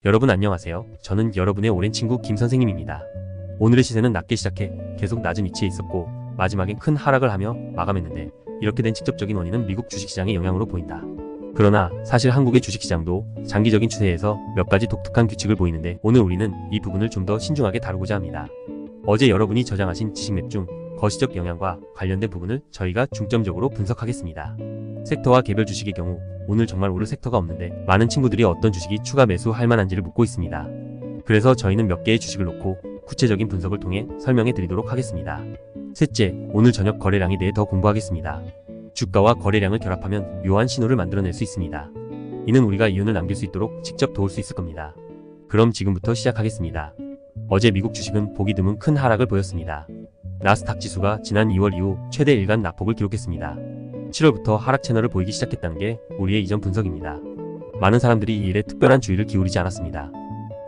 여러분 안녕하세요. 저는 여러분의 오랜 친구 김 선생님입니다. 오늘의 시세는 낮게 시작해 계속 낮은 위치에 있었고 마지막엔 큰 하락을 하며 마감했는데 이렇게 된 직접적인 원인은 미국 주식시장의 영향으로 보인다. 그러나 사실 한국의 주식시장도 장기적인 추세에서 몇 가지 독특한 규칙을 보이는데 오늘 우리는 이 부분을 좀 더 신중하게 다루고자 합니다. 어제 여러분이 저장하신 지식맵 중 거시적 영향과 관련된 부분을 저희가 중점적으로 분석하겠습니다. 섹터와 개별 주식의 경우 오늘 정말 오를 섹터가 없는데 많은 친구들이 어떤 주식이 추가 매수할 만한지를 묻고 있습니다. 그래서 저희는 몇 개의 주식을 놓고 구체적인 분석을 통해 설명해 드리도록 하겠습니다. 셋째, 오늘 저녁 거래량에 대해 더 공부하겠습니다. 주가와 거래량을 결합하면 묘한 신호를 만들어낼 수 있습니다. 이는 우리가 이윤을 남길 수 있도록 직접 도울 수 있을 겁니다. 그럼 지금부터 시작하겠습니다. 어제 미국 주식은 보기 드문 큰 하락을 보였습니다. 나스닥 지수가 지난 2월 이후 최대 일간 낙폭을 기록했습니다. 7월부터 하락 채널을 보이기 시작했다는 게 우리의 이전 분석입니다. 많은 사람들이 이 일에 특별한 주의를 기울이지 않았습니다.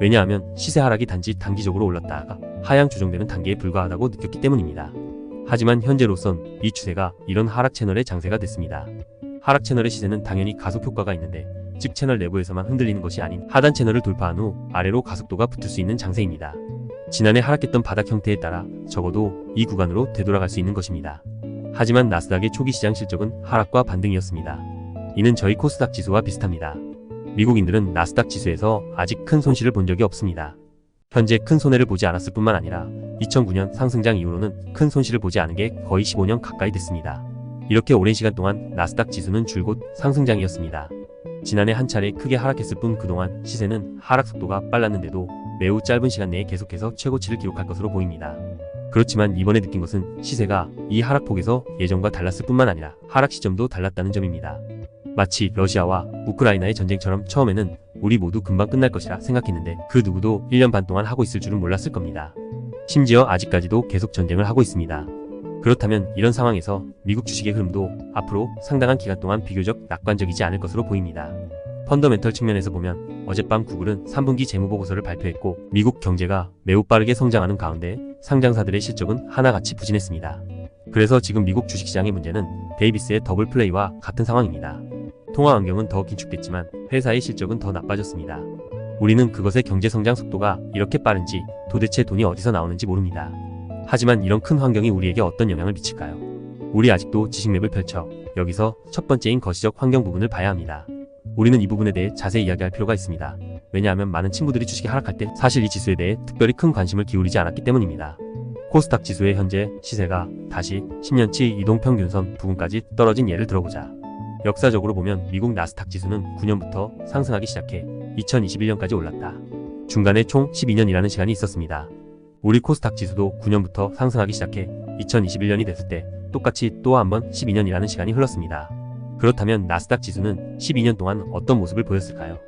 왜냐하면 시세 하락이 단지 단기적으로 올랐다가 하향 조정되는 단계에 불과하다고 느꼈기 때문입니다. 하지만 현재로선 이 추세가 이런 하락 채널의 장세가 됐습니다. 하락 채널의 시세는 당연히 가속 효과가 있는데 즉 채널 내부에서만 흔들리는 것이 아닌 하단 채널을 돌파한 후 아래로 가속도가 붙을 수 있는 장세입니다. 지난해 하락했던 바닥 형태에 따라 적어도 이 구간으로 되돌아갈 수 있는 것입니다. 하지만 나스닥의 초기 시장 실적은 하락과 반등이었습니다. 이는 저희 코스닥 지수와 비슷합니다. 미국인들은 나스닥 지수에서 아직 큰 손실을 본 적이 없습니다. 현재 큰 손해를 보지 않았을 뿐만 아니라 2009년 상승장 이후로는 큰 손실을 보지 않은 게 거의 15년 가까이 됐습니다. 이렇게 오랜 시간 동안 나스닥 지수는 줄곧 상승장이었습니다. 지난해 한 차례 크게 하락했을 뿐 그동안 시세는 하락 속도가 빨랐는데도 매우 짧은 시간 내에 계속해서 최고치를 기록할 것으로 보입니다. 그렇지만 이번에 느낀 것은 시세가 이 하락폭에서 예전과 달랐을 뿐만 아니라 하락 시점도 달랐다는 점입니다. 마치 러시아와 우크라이나의 전쟁처럼 처음에는 우리 모두 금방 끝날 것이라 생각했는데 그 누구도 1년 반 동안 하고 있을 줄은 몰랐을 겁니다. 심지어 아직까지도 계속 전쟁을 하고 있습니다. 그렇다면 이런 상황에서 미국 주식의 흐름도 앞으로 상당한 기간 동안 비교적 낙관적이지 않을 것으로 보입니다. 펀더멘털 측면에서 보면 어젯밤 구글은 3분기 재무보고서를 발표했고 미국 경제가 매우 빠르게 성장하는 가운데 상장사들의 실적은 하나같이 부진했습니다. 그래서 지금 미국 주식시장의 문제는 데이비스의 더블 플레이와 같은 상황입니다. 통화 환경은 더 긴축됐지만 회사의 실적은 더 나빠졌습니다. 우리는 그것의 경제 성장 속도가 이렇게 빠른지 도대체 돈이 어디서 나오는지 모릅니다. 하지만 이런 큰 환경이 우리에게 어떤 영향을 미칠까요? 우리 아직도 지식맵을 펼쳐 여기서 첫 번째인 거시적 환경 부분을 봐야 합니다. 우리는 이 부분에 대해 자세히 이야기할 필요가 있습니다. 왜냐하면 많은 친구들이 주식이 하락할 때 사실 이 지수에 대해 특별히 큰 관심을 기울이지 않았기 때문입니다. 코스닥 지수의 현재 시세가 다시 10년치 이동평균선 부근까지 떨어진 예를 들어보자. 역사적으로 보면 미국 나스닥 지수는 9년부터 상승하기 시작해 2021년까지 올랐다. 중간에 총 12년이라는 시간이 있었습니다. 우리 코스닥 지수도 9년부터 상승하기 시작해 2021년이 됐을 때 똑같이 또 한 번 12년이라는 시간이 흘렀습니다. 그렇다면 나스닥 지수는 12년 동안 어떤 모습을 보였을까요?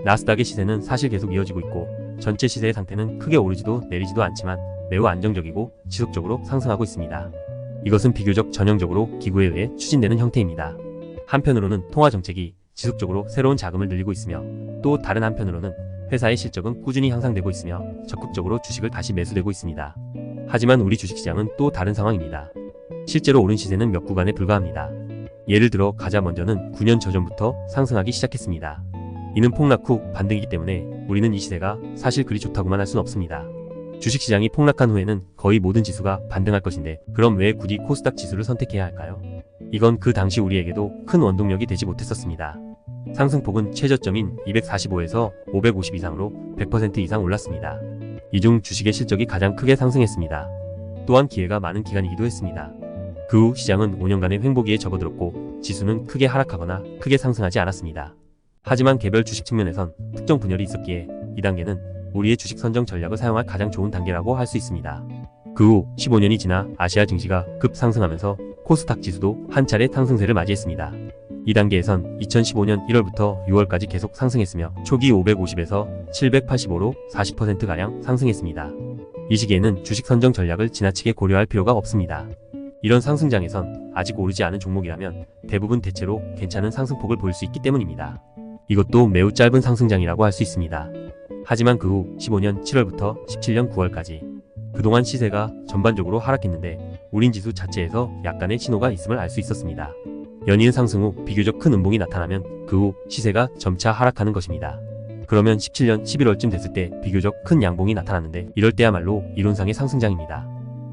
나스닥의 시세는 사실 계속 이어지고 있고 전체 시세의 상태는 크게 오르지도 내리지도 않지만 매우 안정적이고 지속적으로 상승하고 있습니다. 이것은 비교적 전형적으로 기구에 의해 추진되는 형태입니다. 한편으로는 통화 정책이 지속적으로 새로운 자금을 늘리고 있으며 또 다른 한편으로는 회사의 실적은 꾸준히 향상되고 있으며 적극적으로 주식을 다시 매수되고 있습니다. 하지만 우리 주식시장은 또 다른 상황입니다. 실제로 오른 시세는 몇 구간에 불과합니다. 예를 들어 가장 먼저는 9년 전부터 상승하기 시작했습니다. 이는 폭락 후 반등이기 때문에 우리는 이 시세가 사실 그리 좋다고만 할 수는 없습니다. 주식시장이 폭락한 후에는 거의 모든 지수가 반등할 것인데 그럼 왜 굳이 코스닥 지수를 선택해야 할까요? 이건 그 당시 우리에게도 큰 원동력이 되지 못했었습니다. 상승폭은 최저점인 245에서 550 이상으로 100% 이상 올랐습니다. 이 중 주식의 실적이 가장 크게 상승했습니다. 또한 기회가 많은 기간이기도 했습니다. 그 후 시장은 5년간의 횡보기에 접어들었고 지수는 크게 하락하거나 크게 상승하지 않았습니다. 하지만 개별 주식 측면에선 특정 분열이 있었기에 이 단계는 우리의 주식 선정 전략을 사용할 가장 좋은 단계라고 할 수 있습니다. 그 후 15년이 지나 아시아 증시가 급상승하면서 코스닥 지수도 한 차례 상승세를 맞이했습니다. 이 단계에선 2015년 1월부터 6월까지 계속 상승했으며 초기 550에서 785로 40%가량 상승했습니다. 이 시기에는 주식 선정 전략을 지나치게 고려할 필요가 없습니다. 이런 상승장에선 아직 오르지 않은 종목이라면 대부분 대체로 괜찮은 상승폭을 보일 수 있기 때문입니다. 이것도 매우 짧은 상승장이라고 할 수 있습니다. 하지만 그 후 15년 7월부터 17년 9월까지 그동안 시세가 전반적으로 하락했는데 우린 지수 자체에서 약간의 신호가 있음을 알 수 있었습니다. 연이은 상승 후 비교적 큰 음봉이 나타나면 그 후 시세가 점차 하락하는 것입니다. 그러면 17년 11월쯤 됐을 때 비교적 큰 양봉이 나타났는데 이럴 때야말로 이론상의 상승장입니다.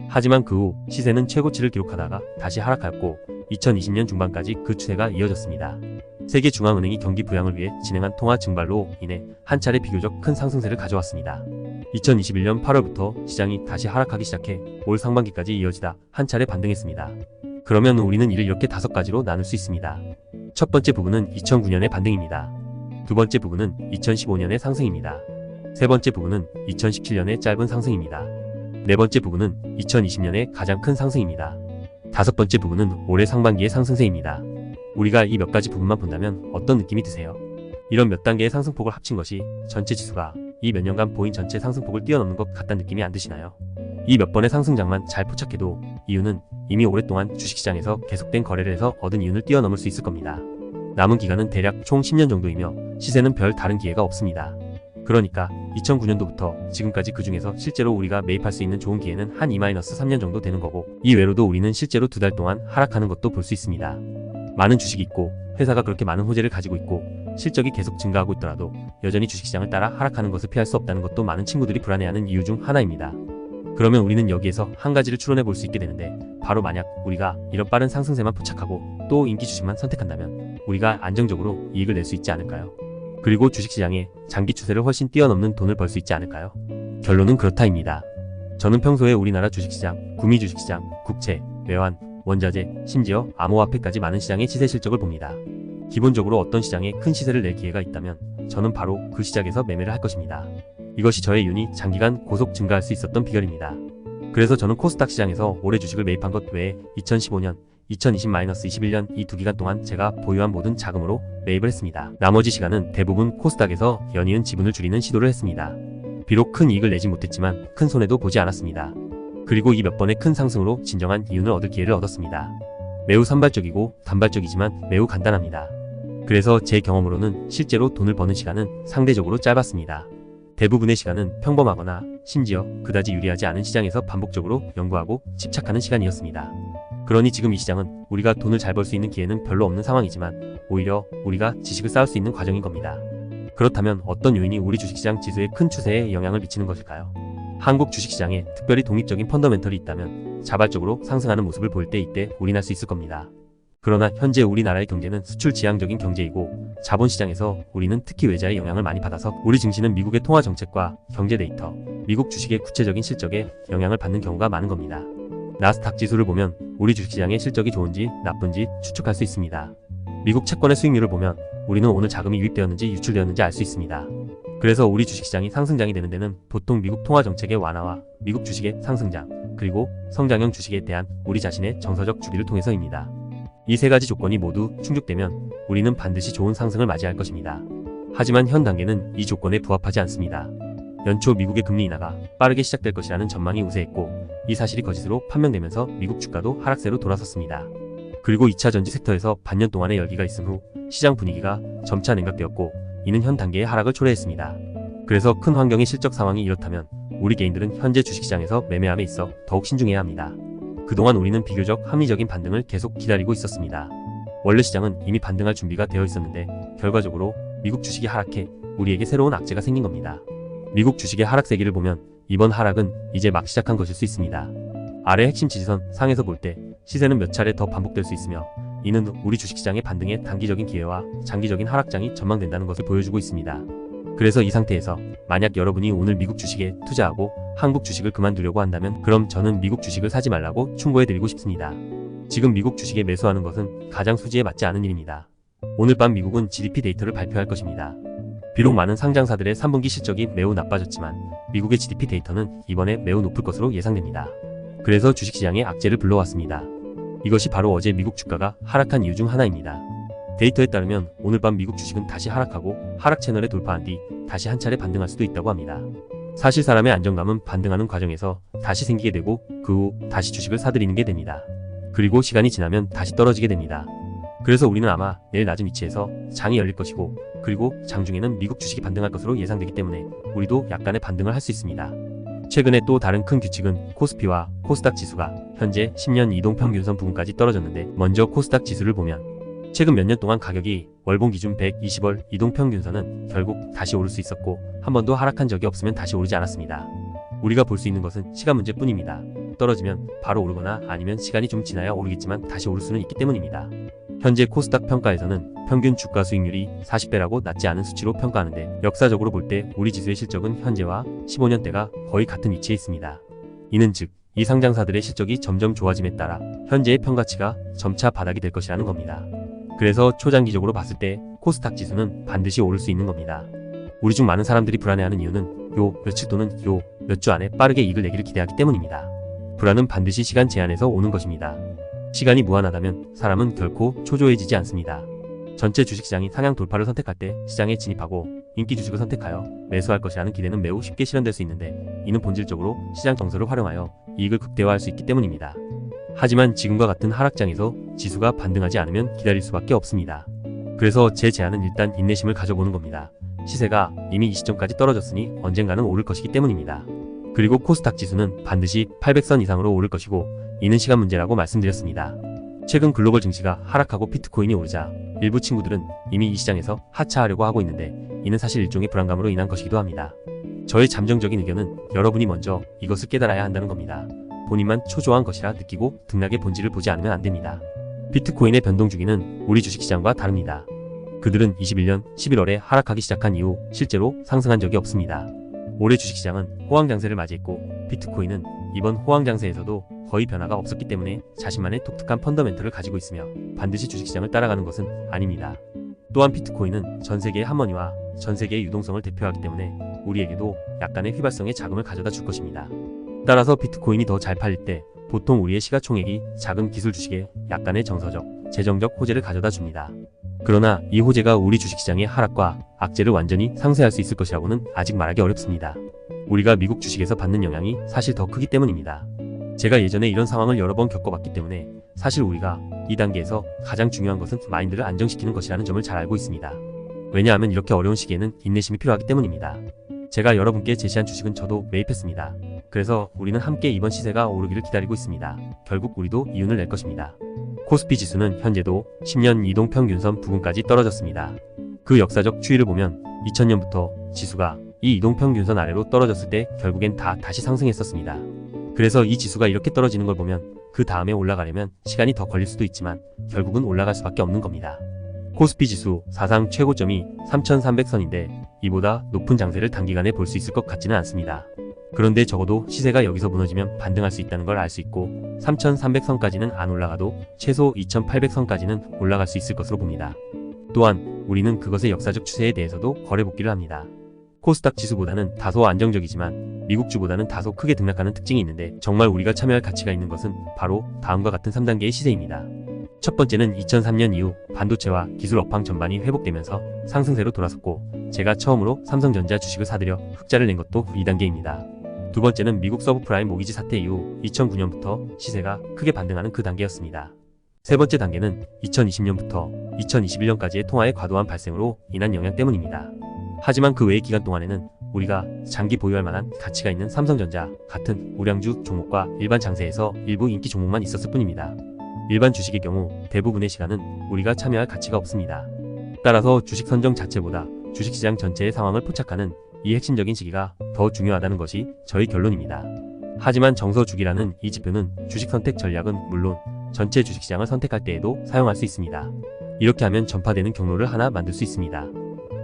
하지만 그 후 시세는 최고치를 기록하다가 다시 하락하였고 2020년 중반까지 그 추세가 이어졌습니다. 세계중앙은행이 경기 부양을 위해 진행한 통화 증발로 인해 한 차례 비교적 큰 상승세를 가져왔습니다. 2021년 8월부터 시장이 다시 하락하기 시작해 올 상반기까지 이어지다 한 차례 반등했습니다. 그러면 우리는 이를 이렇게 5가지로 나눌 수 있습니다. 첫 번째 부분은 2009년의 반등입니다. 두 번째 부분은 2015년의 상승입니다. 세 번째 부분은 2017년의 짧은 상승입니다. 네 번째 부분은 2020년의 가장 큰 상승입니다. 다섯 번째 부분은 올해 상반기의 상승세입니다. 우리가 이 몇 가지 부분만 본다면 어떤 느낌이 드세요? 이런 몇 단계의 상승폭을 합친 것이 전체 지수가 이 몇 년간 보인 전체 상승폭을 뛰어넘는 것 같다는 느낌이 안 드시나요? 이 몇 번의 상승장만 잘 포착해도 이유는 이미 오랫동안 주식시장에서 계속된 거래를 해서 얻은 이윤을 뛰어넘을 수 있을 겁니다. 남은 기간은 대략 총 10년 정도이며 시세는 별 다른 기회가 없습니다. 그러니까 2009년도부터 지금까지 그 중에서 실제로 우리가 매입할 수 있는 좋은 기회는 한 2-3년 정도 되는 거고 이 외로도 우리는 실제로 2달 동안 하락하는 것도 볼 수 있습니다. 많은 주식이 있고 회사가 그렇게 많은 호재를 가지고 있고 실적이 계속 증가하고 있더라도 여전히 주식시장을 따라 하락하는 것을 피할 수 없다는 것도 많은 친구들이 불안해하는 이유 중 하나입니다. 그러면 우리는 여기에서 한 가지를 추론해 볼 수 있게 되는데 바로 만약 우리가 이런 빠른 상승세만 포착하고 또 인기 주식만 선택한다면 우리가 안정적으로 이익을 낼 수 있지 않을까요? 그리고 주식시장의 장기 추세를 훨씬 뛰어넘는 돈을 벌 수 있지 않을까요? 결론은 그렇다입니다. 저는 평소에 우리나라 주식시장, 구미 주식시장, 국채, 외환, 원자재, 심지어 암호화폐까지 많은 시장의 시세 실적을 봅니다. 기본적으로 어떤 시장에 큰 시세를 낼 기회가 있다면 저는 바로 그 시장에서 매매를 할 것입니다. 이것이 저의 윤이 장기간 고속 증가할 수 있었던 비결입니다. 그래서 저는 코스닥 시장에서 올해 주식을 매입한 것 외에 2015년, 2020-21년 이 두 기간 동안 제가 보유한 모든 자금으로 매입을 했습니다. 나머지 시간은 대부분 코스닥에서 연이은 지분을 줄이는 시도를 했습니다. 비록 큰 이익을 내지 못했지만 큰 손해도 보지 않았습니다. 그리고 이 몇 번의 큰 상승으로 진정한 이윤을 얻을 기회를 얻었습니다. 매우 산발적이고 단발적이지만 매우 간단합니다. 그래서 제 경험으로는 실제로 돈을 버는 시간은 상대적으로 짧았습니다. 대부분의 시간은 평범하거나 심지어 그다지 유리하지 않은 시장에서 반복적으로 연구하고 집착하는 시간이었습니다. 그러니 지금 이 시장은 우리가 돈을 잘 벌 수 있는 기회는 별로 없는 상황이지만 오히려 우리가 지식을 쌓을 수 있는 과정인 겁니다. 그렇다면 어떤 요인이 우리 주식시장 지수의 큰 추세에 영향을 미치는 것일까요? 한국 주식시장에 특별히 독립적인 펀더멘털이 있다면 자발적으로 상승하는 모습을 보일 때 이때 올인할 수 있을 겁니다. 그러나 현재 우리나라의 경제는 수출 지향적인 경제이고 자본시장에서 우리는 특히 외자의 영향을 많이 받아서 우리 증시는 미국의 통화정책과 경제 데이터, 미국 주식의 구체적인 실적에 영향을 받는 경우가 많은 겁니다. 나스닥 지수를 보면 우리 주식시장의 실적이 좋은지 나쁜지 추측할 수 있습니다. 미국 채권의 수익률을 보면 우리는 오늘 자금이 유입되었는지 유출되었는지 알 수 있습니다. 그래서 우리 주식시장이 상승장이 되는 데는 보통 미국 통화정책의 완화와 미국 주식의 상승장, 그리고 성장형 주식에 대한 우리 자신의 정서적 주기를 통해서입니다. 이 세 가지 조건이 모두 충족되면 우리는 반드시 좋은 상승을 맞이할 것입니다. 하지만 현 단계는 이 조건에 부합하지 않습니다. 연초 미국의 금리 인하가 빠르게 시작될 것이라는 전망이 우세했고 이 사실이 거짓으로 판명되면서 미국 주가도 하락세로 돌아섰습니다. 그리고 2차 전지 섹터에서 반년 동안의 열기가 있은 후 시장 분위기가 점차 냉각되었고 이는 현 단계의 하락을 초래했습니다. 그래서 큰 환경의 실적 상황이 이렇다면 우리 개인들은 현재 주식시장에서 매매함에 있어 더욱 신중해야 합니다. 그동안 우리는 비교적 합리적인 반등을 계속 기다리고 있었습니다. 원래 시장은 이미 반등할 준비가 되어 있었는데 결과적으로 미국 주식이 하락해 우리에게 새로운 악재가 생긴 겁니다. 미국 주식의 하락세기를 보면 이번 하락은 이제 막 시작한 것일 수 있습니다. 아래 핵심 지지선 상에서 볼 때 시세는 몇 차례 더 반복될 수 있으며 이는 우리 주식시장의 반등의 단기적인 기회와 장기적인 하락장이 전망된다는 것을 보여주고 있습니다. 그래서 이 상태에서 만약 여러분이 오늘 미국 주식에 투자하고 한국 주식을 그만두려고 한다면 그럼 저는 미국 주식을 사지 말라고 충고해드리고 싶습니다. 지금 미국 주식에 매수하는 것은 가장 수지에 맞지 않은 일입니다. 오늘 밤 미국은 GDP 데이터를 발표할 것입니다. 비록 많은 상장사들의 3분기 실적이 매우 나빠졌지만 미국의 GDP 데이터는 이번에 매우 높을 것으로 예상됩니다. 그래서 주식시장에 악재를 불러왔습니다. 이것이 바로 어제 미국 주가가 하락한 이유 중 하나입니다. 데이터에 따르면 오늘 밤 미국 주식은 다시 하락하고 하락 채널에 돌파한 뒤 다시 한 차례 반등할 수도 있다고 합니다. 사실 사람의 안정감은 반등하는 과정에서 다시 생기게 되고 그 후 다시 주식을 사들이는 게 됩니다. 그리고 시간이 지나면 다시 떨어지게 됩니다. 그래서 우리는 아마 내일 낮은 위치에서 장이 열릴 것이고 그리고 장중에는 미국 주식이 반등할 것으로 예상되기 때문에 우리도 약간의 반등을 할 수 있습니다. 최근에 또 다른 큰 규칙은 코스피와 코스닥 지수가 현재 10년 이동평균선 부근까지 떨어졌는데 먼저 코스닥 지수를 보면 최근 몇 년 동안 가격이 월봉 기준 120월 이동평균선은 결국 다시 오를 수 있었고 한 번도 하락한 적이 없으면 다시 오르지 않았습니다. 우리가 볼 수 있는 것은 시간 문제뿐입니다. 떨어지면 바로 오르거나 아니면 시간이 좀 지나야 오르겠지만 다시 오를 수는 있기 때문입니다. 현재 코스닥 평가에서는 평균 주가 수익률이 40배라고 낮지 않은 수치로 평가하는데 역사적으로 볼 때 우리 지수의 실적은 현재와 15년대가 거의 같은 위치에 있습니다. 이는 즉 이 상장사들의 실적이 점점 좋아짐에 따라 현재의 평가치가 점차 바닥이 될 것이라는 겁니다. 그래서 초장기적으로 봤을 때 코스닥 지수는 반드시 오를 수 있는 겁니다. 우리 중 많은 사람들이 불안해하는 이유는 요 며칠 또는 요 몇 주 안에 빠르게 이익을 내기를 기대하기 때문입니다. 불안은 반드시 시간 제한에서 오는 것입니다. 시간이 무한하다면 사람은 결코 초조해지지 않습니다. 전체 주식시장이 상향 돌파를 선택할 때 시장에 진입하고 인기 주식을 선택하여 매수할 것이라는 기대는 매우 쉽게 실현될 수 있는데 이는 본질적으로 시장 정서를 활용하여 이익을 극대화할 수 있기 때문입니다. 하지만 지금과 같은 하락장에서 지수가 반등하지 않으면 기다릴 수밖에 없습니다. 그래서 제 제안은 일단 인내심을 가져보는 겁니다. 시세가 이미 이 시점까지 떨어졌으니 언젠가는 오를 것이기 때문입니다. 그리고 코스닥 지수는 반드시 800선 이상으로 오를 것이고 이는 시간 문제라고 말씀드렸습니다. 최근 글로벌 증시가 하락하고 비트코인이 오르자 일부 친구들은 이미 이 시장에서 하차하려고 하고 있는데 이는 사실 일종의 불안감으로 인한 것이기도 합니다. 저의 잠정적인 의견은 여러분이 먼저 이것을 깨달아야 한다는 겁니다. 본인만 초조한 것이라 느끼고 등락의 본질을 보지 않으면 안 됩니다. 비트코인의 변동 주기는 우리 주식시장과 다릅니다. 그들은 21년 11월에 하락하기 시작한 이후 실제로 상승한 적이 없습니다. 올해 주식시장은 호황장세를 맞이했고 비트코인은 이번 호황장세에서도 거의 변화가 없었기 때문에 자신만의 독특한 펀더멘털을 가지고 있으며 반드시 주식시장을 따라가는 것은 아닙니다. 또한 비트코인은 전세계의 하모니와 전세계의 유동성을 대표하기 때문에 우리에게도 약간의 휘발성의 자금을 가져다 줄 것입니다. 따라서 비트코인이 더 잘 팔릴 때 보통 우리의 시가총액이 작은 기술 주식에 약간의 정서적, 재정적 호재를 가져다 줍니다. 그러나 이 호재가 우리 주식시장의 하락과 악재를 완전히 상쇄할 수 있을 것이라고는 아직 말하기 어렵습니다. 우리가 미국 주식에서 받는 영향이 사실 더 크기 때문입니다. 제가 예전에 이런 상황을 여러 번 겪어봤기 때문에 사실 우리가 이 단계에서 가장 중요한 것은 마인드를 안정시키는 것이라는 점을 잘 알고 있습니다. 왜냐하면 이렇게 어려운 시기에는 인내심이 필요하기 때문입니다. 제가 여러분께 제시한 주식은 저도 매입했습니다. 그래서 우리는 함께 이번 시세가 오르기를 기다리고 있습니다. 결국 우리도 이윤을 낼 것입니다. 코스피 지수는 현재도 10년 이동평균선 부근까지 떨어졌습니다. 그 역사적 추이를 보면 2000년부터 지수가 이 이동평균선 아래로 떨어졌을 때 결국엔 다 다시 상승했었습니다. 그래서 이 지수가 이렇게 떨어지는 걸 보면 그 다음에 올라가려면 시간이 더 걸릴 수도 있지만 결국은 올라갈 수밖에 없는 겁니다. 코스피 지수 사상 최고점이 3300선인데 이보다 높은 장세를 단기간에 볼 수 있을 것 같지는 않습니다. 그런데 적어도 시세가 여기서 무너지면 반등할 수 있다는 걸 알 수 있고 3300선까지는 안 올라가도 최소 2800선까지는 올라갈 수 있을 것으로 봅니다. 또한 우리는 그것의 역사적 추세에 대해서도 거래 복귀를 합니다. 코스닥 지수보다는 다소 안정적이지만 미국주보다는 다소 크게 등락하는 특징이 있는데 정말 우리가 참여할 가치가 있는 것은 바로 다음과 같은 3단계의 시세입니다. 첫 번째는 2003년 이후 반도체와 기술 업황 전반이 회복되면서 상승세로 돌아섰고 제가 처음으로 삼성전자 주식을 사들여 흑자를 낸 것도 이 단계입니다. 두 번째는 미국 서브프라임 모기지 사태 이후 2009년부터 시세가 크게 반등하는 그 단계였습니다. 세 번째 단계는 2020년부터 2021년까지의 통화의 과도한 발생으로 인한 영향 때문입니다. 하지만 그 외의 기간 동안에는 우리가 장기 보유할 만한 가치가 있는 삼성전자 같은 우량주 종목과 일반 장세에서 일부 인기 종목만 있었을 뿐입니다. 일반 주식의 경우 대부분의 시간은 우리가 참여할 가치가 없습니다. 따라서 주식 선정 자체보다 주식시장 전체의 상황을 포착하는 이 핵심적인 시기가 더 중요하다는 것이 저희 결론입니다. 하지만 정서주기라는 이 지표는 주식 선택 전략은 물론 전체 주식시장을 선택할 때에도 사용할 수 있습니다. 이렇게 하면 전파되는 경로를 하나 만들 수 있습니다.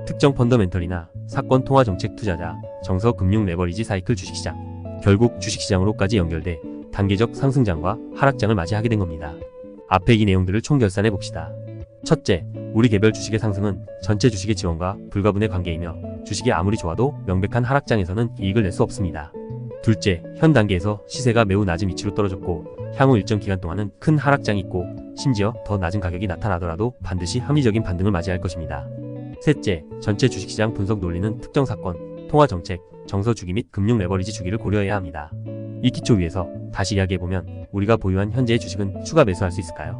특정 펀더멘털이나 사건 통화 정책 투자자, 정서 금융 레버리지 사이클 주식시장, 결국 주식시장으로까지 연결돼 단계적 상승장과 하락장을 맞이하게 된 겁니다. 앞에 이 내용들을 총결산해 봅시다. 첫째, 우리 개별 주식의 상승은 전체 주식의 지원과 불가분의 관계이며 주식이 아무리 좋아도 명백한 하락장에서는 이익을 낼 수 없습니다. 둘째, 현 단계에서 시세가 매우 낮은 위치로 떨어졌고 향후 일정 기간 동안은 큰 하락장이 있고 심지어 더 낮은 가격이 나타나더라도 반드시 합리적인 반등을 맞이할 것입니다. 셋째, 전체 주식시장 분석 논리는 특정 사건, 통화 정책, 정서 주기 및 금융 레버리지 주기를 고려해야 합니다. 이 기초 위에서 다시 이야기해보면 우리가 보유한 현재의 주식은 추가 매수할 수 있을까요?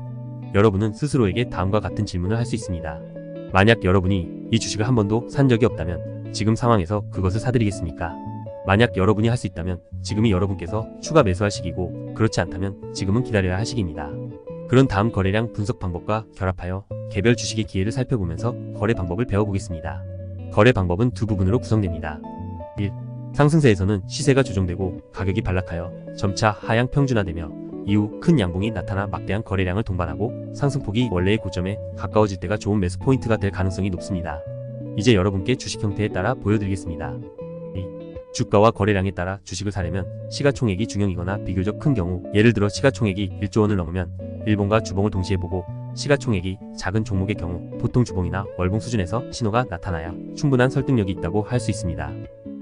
여러분은 스스로에게 다음과 같은 질문을 할 수 있습니다. 만약 여러분이 이 주식을 한 번도 산 적이 없다면 지금 상황에서 그것을 사드리겠습니까? 만약 여러분이 할 수 있다면 지금이 여러분께서 추가 매수할 시기고 그렇지 않다면 지금은 기다려야 할 시기입니다. 그런 다음 거래량 분석 방법과 결합하여 개별 주식의 기회를 살펴보면서 거래 방법을 배워보겠습니다. 거래 방법은 두 부분으로 구성됩니다. 1. 상승세에서는 시세가 조정되고 가격이 반락하여 점차 하향 평준화되며 이후 큰 양봉이 나타나 막대한 거래량을 동반하고 상승폭이 원래의 고점에 가까워질 때가 좋은 매수 포인트가 될 가능성이 높습니다. 이제 여러분께 주식 형태에 따라 보여드리겠습니다. 2. 주가와 거래량에 따라 주식을 사려면 시가총액이 중형이거나 비교적 큰 경우, 예를 들어 시가총액이 1조 원을 넘으면 일봉과 주봉을 동시에 보고, 시가총액이 작은 종목의 경우 보통 주봉이나 월봉 수준에서 신호가 나타나야 충분한 설득력이 있다고 할 수 있습니다.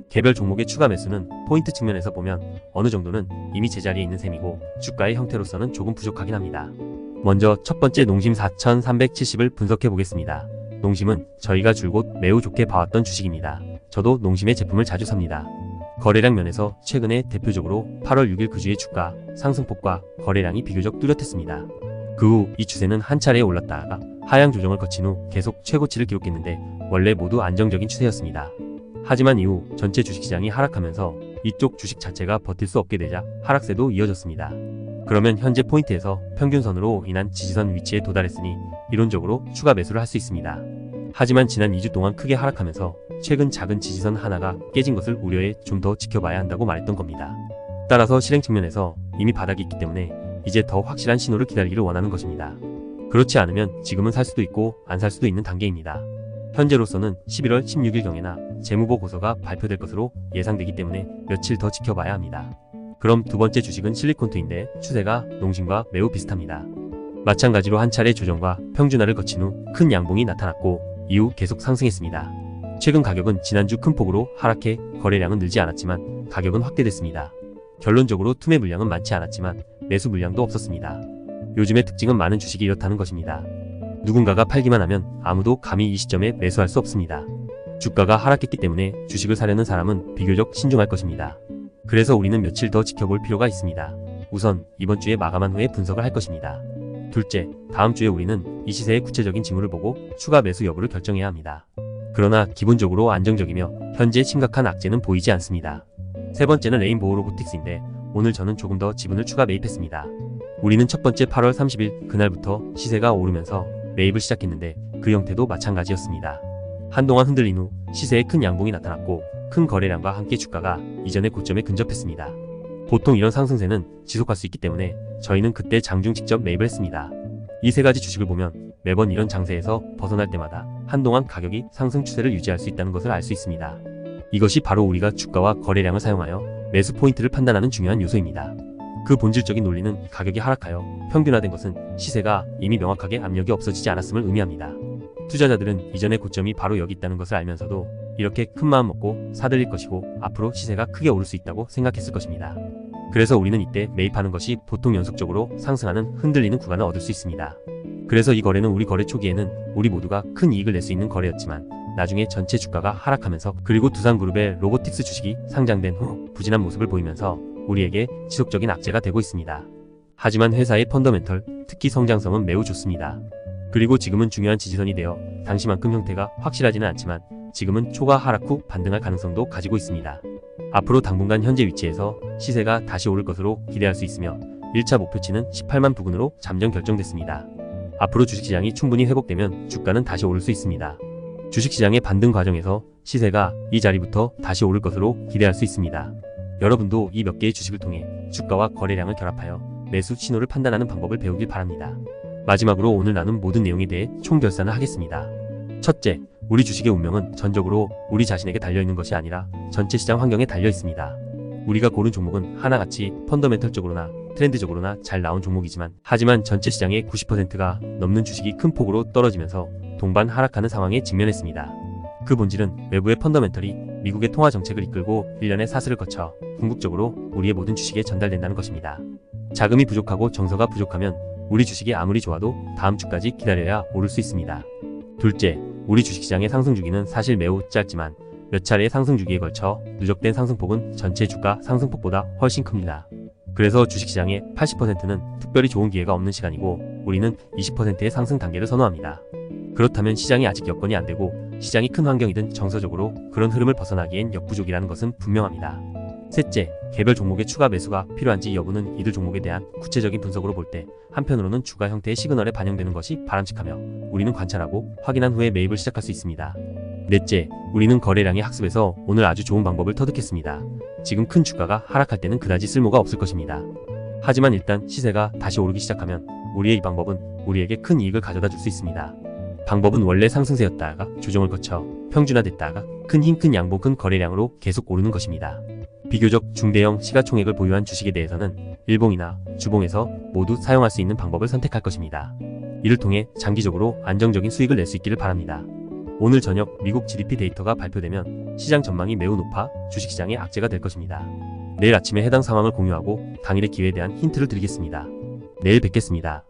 개별 종목의 추가 매수는 포인트 측면에서 보면 어느 정도는 이미 제자리에 있는 셈이고 주가의 형태로서는 조금 부족하긴 합니다. 먼저 첫 번째 농심 4370을 분석해 보겠습니다. 농심은 저희가 줄곧 매우 좋게 봐왔던 주식입니다. 저도 농심의 제품을 자주 삽니다. 거래량 면에서 최근에 대표적으로 8월 6일 그 주의 주가 상승폭과 거래량이 비교적 뚜렷했습니다. 그 후 이 추세는 한 차례 올랐다가 하향 조정을 거친 후 계속 최고치를 기록했는데 원래 모두 안정적인 추세였습니다. 하지만 이후 전체 주식시장이 하락하면서 이쪽 주식 자체가 버틸 수 없게 되자 하락세도 이어졌습니다. 그러면 현재 포인트에서 평균선으로 인한 지지선 위치에 도달했으니 이론적으로 추가 매수를 할 수 있습니다. 하지만 지난 2주 동안 크게 하락하면서 최근 작은 지지선 하나가 깨진 것을 우려해 좀 더 지켜봐야 한다고 말했던 겁니다. 따라서 실행 측면에서 이미 바닥이 있기 때문에 이제 더 확실한 신호를 기다리기를 원하는 것입니다. 그렇지 않으면 지금은 살 수도 있고 안 살 수도 있는 단계입니다. 현재로서는 11월 16일경에나 재무보 고서가 발표될 것으로 예상되기 때문에 며칠 더 지켜봐야 합니다. 그럼 두 번째 주식은 실리콘트인데 추세가 농심과 매우 비슷합니다. 마찬가지로 한 차례 조정과 평준화를 거친 후 큰 양봉이 나타났고 이후 계속 상승했습니다. 최근 가격은 지난주 큰 폭으로 하락해 거래량은 늘지 않았지만 가격은 확대됐습니다. 결론적으로 투매 물량은 많지 않았지만 매수 물량도 없었습니다. 요즘의 특징은 많은 주식이 이렇다는 것입니다. 누군가가 팔기만 하면 아무도 감히 이 시점에 매수할 수 없습니다. 주가가 하락했기 때문에 주식을 사려는 사람은 비교적 신중할 것입니다. 그래서 우리는 며칠 더 지켜볼 필요가 있습니다. 우선 이번 주에 마감한 후에 분석을 할 것입니다. 둘째, 다음 주에 우리는 이 시세의 구체적인 징후를 보고 추가 매수 여부를 결정해야 합니다. 그러나 기본적으로 안정적이며 현재 심각한 악재는 보이지 않습니다. 세 번째는 레인보우 로보틱스인데 오늘 저는 조금 더 지분을 추가 매입했습니다. 우리는 첫 번째 8월 30일 그날부터 시세가 오르면서 매입을 시작했는데 그 형태도 마찬가지였습니다. 한동안 흔들린 후 시세에 큰 양봉이 나타났고 큰 거래량과 함께 주가가 이전의 고점에 근접했습니다. 보통 이런 상승세는 지속할 수 있기 때문에 저희는 그때 장중 직접 매입을 했습니다. 이 세 가지 주식을 보면 매번 이런 장세에서 벗어날 때마다 한동안 가격이 상승 추세를 유지할 수 있다는 것을 알 수 있습니다. 이것이 바로 우리가 주가와 거래량을 사용하여 매수 포인트를 판단하는 중요한 요소입니다. 그 본질적인 논리는 가격이 하락하여 평균화된 것은 시세가 이미 명확하게 압력이 없어지지 않았음을 의미합니다. 투자자들은 이전의 고점이 바로 여기 있다는 것을 알면서도 이렇게 큰 마음 먹고 사들일 것이고 앞으로 시세가 크게 오를 수 있다고 생각했을 것입니다. 그래서 우리는 이때 매입하는 것이 보통 연속적으로 상승하는 흔들리는 구간을 얻을 수 있습니다. 그래서 이 거래는 우리 거래 초기에는 우리 모두가 큰 이익을 낼 수 있는 거래였지만 나중에 전체 주가가 하락하면서 그리고 두산그룹의 로보틱스 주식이 상장된 후 부진한 모습을 보이면서 우리에게 지속적인 악재가 되고 있습니다. 하지만 회사의 펀더멘털, 특히 성장성은 매우 좋습니다. 그리고 지금은 중요한 지지선이 되어 당시만큼 형태가 확실하지는 않지만 지금은 초과 하락 후 반등할 가능성도 가지고 있습니다. 앞으로 당분간 현재 위치에서 시세가 다시 오를 것으로 기대할 수 있으며 1차 목표치는 18만 부근으로 잠정 결정됐습니다. 앞으로 주식시장이 충분히 회복되면 주가는 다시 오를 수 있습니다. 주식시장의 반등 과정에서 시세가 이 자리부터 다시 오를 것으로 기대할 수 있습니다. 여러분도 이 몇 개의 주식을 통해 주가와 거래량을 결합하여 매수 신호를 판단하는 방법을 배우길 바랍니다. 마지막으로 오늘 나눈 모든 내용에 대해 총결산을 하겠습니다. 첫째, 우리 주식의 운명은 전적으로 우리 자신에게 달려있는 것이 아니라 전체 시장 환경에 달려있습니다. 우리가 고른 종목은 하나같이 펀더멘털적으로나 트렌드적으로나 잘 나온 종목이지만 하지만 전체 시장의 90%가 넘는 주식이 큰 폭으로 떨어지면서 동반 하락하는 상황에 직면했습니다. 그 본질은 외부의 펀더멘털이 미국의 통화 정책을 이끌고 1년의 사슬을 거쳐 궁극적으로 우리의 모든 주식에 전달된다는 것입니다. 자금이 부족하고 정서가 부족하면 우리 주식이 아무리 좋아도 다음 주까지 기다려야 오를 수 있습니다. 둘째, 우리 주식시장의 상승 주기는 사실 매우 짧지만 몇 차례의 상승 주기에 걸쳐 누적된 상승폭은 전체 주가 상승폭보다 훨씬 큽니다. 그래서 주식시장의 80%는 특별히 좋은 기회가 없는 시간이고 우리는 20%의 상승 단계를 선호합니다. 그렇다면 시장이 아직 여건이 안되고 시장이 큰 환경이든 정서적으로 그런 흐름을 벗어나기엔 역부족이라는 것은 분명합니다. 셋째, 개별 종목의 추가 매수가 필요한지 여부는 이들 종목에 대한 구체적인 분석으로 볼 때 한편으로는 주가 형태의 시그널에 반영되는 것이 바람직하며 우리는 관찰하고 확인한 후에 매입을 시작할 수 있습니다. 넷째, 우리는 거래량의 학습에서 오늘 아주 좋은 방법을 터득했습니다. 지금 큰 주가가 하락할 때는 그다지 쓸모가 없을 것입니다. 하지만 일단 시세가 다시 오르기 시작하면 우리의 이 방법은 우리에게 큰 이익을 가져다 줄 수 있습니다. 방법은 원래 상승세였다가 조정을 거쳐 평준화됐다가 큰 양봉 큰 거래량으로 계속 오르는 것입니다. 비교적 중대형 시가총액을 보유한 주식에 대해서는 일봉이나 주봉에서 모두 사용할 수 있는 방법을 선택할 것입니다. 이를 통해 장기적으로 안정적인 수익을 낼 수 있기를 바랍니다. 오늘 저녁 미국 GDP 데이터가 발표되면 시장 전망이 매우 높아 주식시장의 악재가 될 것입니다. 내일 아침에 해당 상황을 공유하고 당일의 기회에 대한 힌트를 드리겠습니다. 내일 뵙겠습니다.